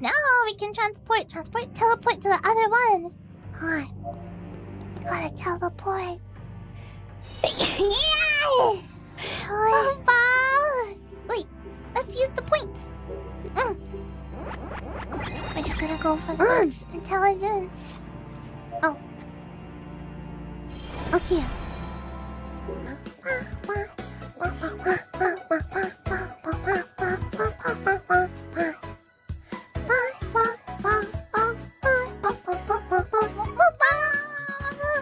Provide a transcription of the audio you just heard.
Now we can teleport to the other one. Hold on. Gotta teleport. Yeah! Ball! Wait, let's use the points. We're just gonna go for the max intelligence. Oh. Okay.